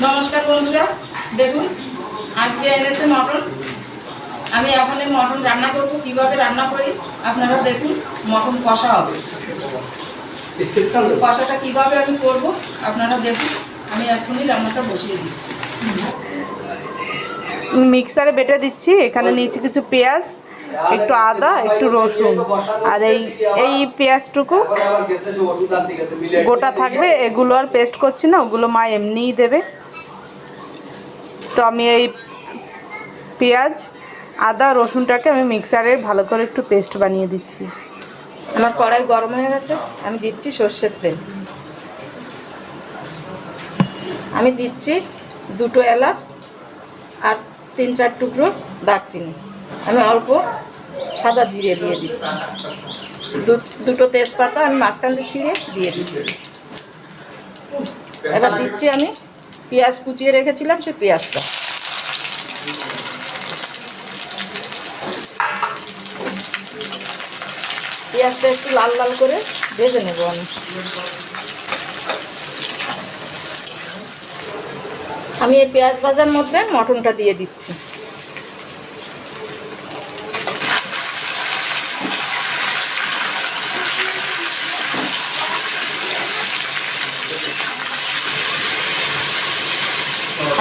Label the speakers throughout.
Speaker 1: নমস্কার বন্ধুরা, দেখুন আজকে এনেছে মটন। আমি এখন এই মটন রান্না করব। কিভাবে রান্না করি আপনারা দেখুন। মটন কষা হবে, কষাটা কিভাবে আমি করব আপনারা দেখুন। আমি এখনই রান্নাটা বসিয়ে দিচ্ছি।
Speaker 2: মিক্সারে বেটে দিচ্ছি। এখানে নিয়েছি কিছু পেঁয়াজ, একটু আদা, একটু রসুন, আর এই পেঁয়াজটুকু গোটা থাকবে। এগুলো আর পেস্ট করছি না, ওগুলো মা এমনিই দেবে। তো আমি এই পেঁয়াজ, আদা, রসুনটাকে আমি মিক্সারে ভালো করে একটু পেস্ট বানিয়ে দিচ্ছি।
Speaker 1: আমার কড়াই গরম হয়ে গেছে, আমি দিচ্ছি সর্ষের তেল। আমি দিচ্ছি 2টো এলাচ আর 3-4 টুকরো দারচিনি। আমি অল্প সাদা জিরে দিয়ে দিচ্ছি। 2টো তেজপাতা আমি মাঝখান দিয়ে ছিঁড়ে দিয়ে দিচ্ছি। এবার দিচ্ছি আমি পেঁয়াজ কুচিয়ে রেখেছিলাম, সেই পেঁয়াজটা। পেঁয়াজটা একটু লাল লাল করে ভেজে নেব আমি এই পেঁয়াজ ভাজার মধ্যে মটনটা দিয়ে দিচ্ছি।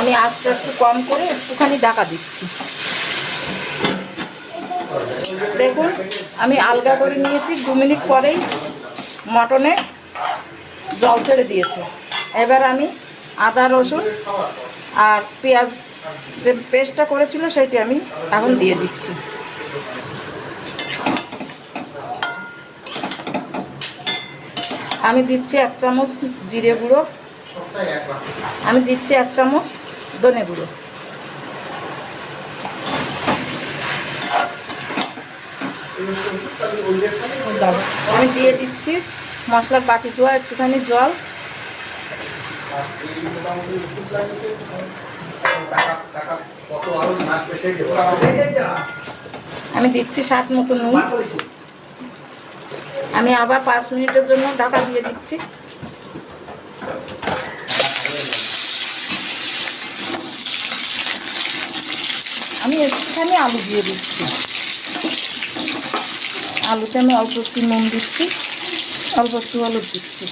Speaker 1: আমি আঁচটা একটু কম করে একটুখানি ঢাকা দিচ্ছি। দেখুন আমি আলগা করে নিয়েছি। 2 মিনিট পরেই মটনে জল ছেড়ে দিয়েছে। এবার আমি আদা, রসুন আর পেঁয়াজ যে পেস্টটা করেছিল সেইটি আমি এখন দিয়ে দিচ্ছি। আমি দিচ্ছি 1 চামচ জিরে গুঁড়ো, আমি দিচ্ছি 1 চামচ ধনে গুঁড়ো, আমি দিয়ে দিচ্ছি মশলার বাটি ধোয়া একটুখানি জল। আমি দিচ্ছি স্বাদ মতো নুন। আমি আবার 5 মিনিটের জন্য ঢাকা দিয়ে দিচ্ছি। আমি একটুখানি আলু দিয়ে দিচ্ছি। আলুতে আমি অল্প একটু নুন দিচ্ছি, অল্প একটু হলুদ দিচ্ছি।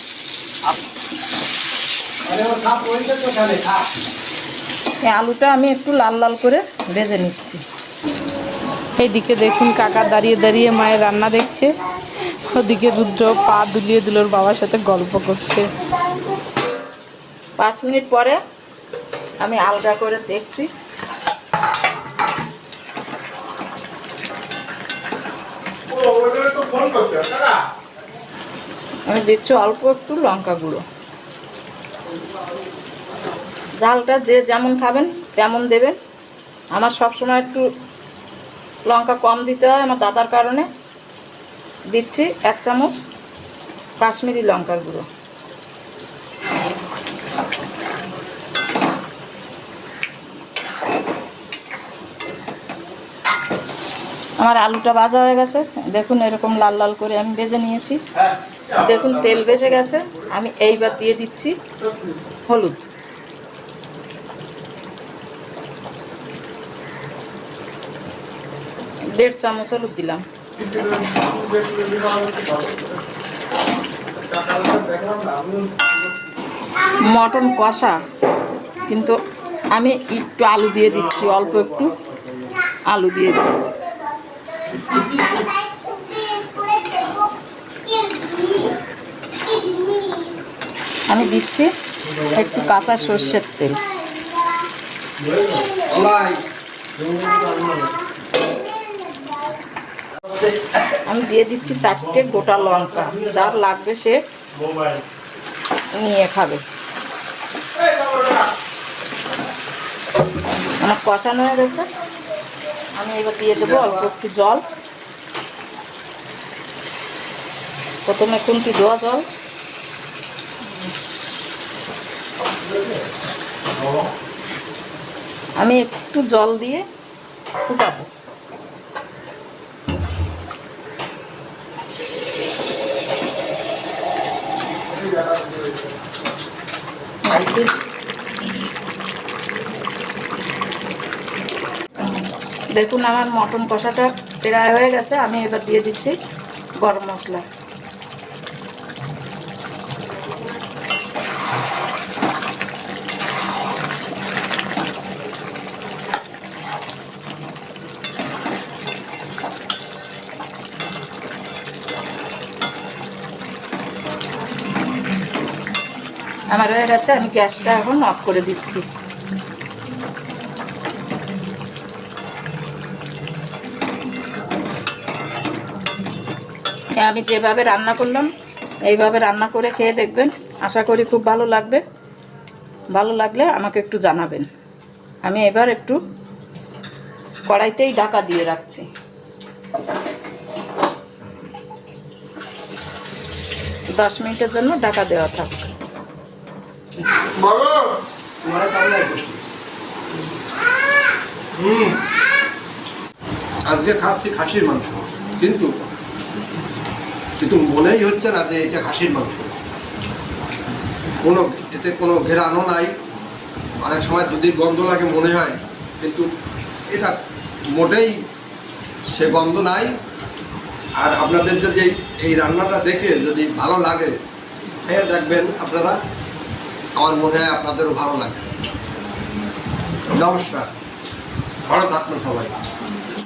Speaker 1: এই আলুটা আমি একটু লাল লাল করে ভেজে নিচ্ছি।
Speaker 2: এইদিকে দেখুন কাকা দাঁড়িয়ে দাঁড়িয়ে মায়ের রান্না দেখছে, ওদিকে রুদ্র পা দুলিয়ে দিল ওর বাবার সাথে গল্প করছে।
Speaker 1: 5 মিনিট পরে আমি আলগা করে দেখছি। আমি দিচ্ছি অল্প একটু লঙ্কা গুঁড়ো। ঝালটা যে যেমন খাবেন তেমন দেবেন। আমার সবসময় একটু লঙ্কা কম দিতে হয় আমার দাদার কারণে। দিচ্ছি 1 চামচ কাশ্মীরি লঙ্কার গুঁড়ো। আমার আলুটা ভাজা হয়ে গেছে, দেখুন এরকম লাল লাল করে আমি ভেজে নিয়েছি। দেখুন তেল ভেসে গেছে। আমি এইবার দিয়ে দিচ্ছি হলুদ। দেড় চামচ হলুদ দিলাম। মটন কষা কিন্তু আমি একটু আলু দিয়ে দিচ্ছি, অল্প একটু আলু দিয়ে দিচ্ছি। আমি দিচ্ছি একটু কাঁচা সর্ষের তেল। আমি দিয়ে দিচ্ছি 4টে গোটা লঙ্কা। যার লাগবে সে নিয়ে খাবে। আমার কষানো হয়ে গেছে। আমি এবার দিয়ে দেবো অল্প একটু জল। প্রথমে খুন্তি দেওয়া জল। আমি একটু জল দিয়ে ফুটাবো। দেখুন আমার মটন কষাটা প্রায় হয়ে গেছে। আমি এবার দিয়ে দিচ্ছি গরম মশলা। আমার হয়ে গেছে, আমি গ্যাসটা এখন অফ করে দিচ্ছি। আমি যেভাবে রান্না করলাম এইভাবে রান্না করে খেয়ে দেখবেন, আশা করি খুব ভালো লাগবে। ভালো লাগলে আমাকে একটু জানাবেন। আমি এবার একটু কড়াইতেই ঢাকা দিয়ে রাখছি। 10 মিনিটের জন্য ঢাকা দেওয়া থাক।
Speaker 3: আজকে খাচ্ছি খাসির মাংস, কিন্তু কিন্তু মনেই হচ্ছে না যে এটা খাসির মাংস। এতে কোনো ঘেরানো নাই। অনেক সময় দুধের গন্ধ লাগে মনে হয়, কিন্তু এটা মোটেই সে গন্ধ নাই। আর আপনাদের যদি এই রান্নাটা দেখে যদি ভালো লাগে, খেয়ে দেখবেন আপনারা, আমার মনে হয় আপনাদেরও ভালো লাগবে। নমস্কার, ভালো থাকবেন সবাই।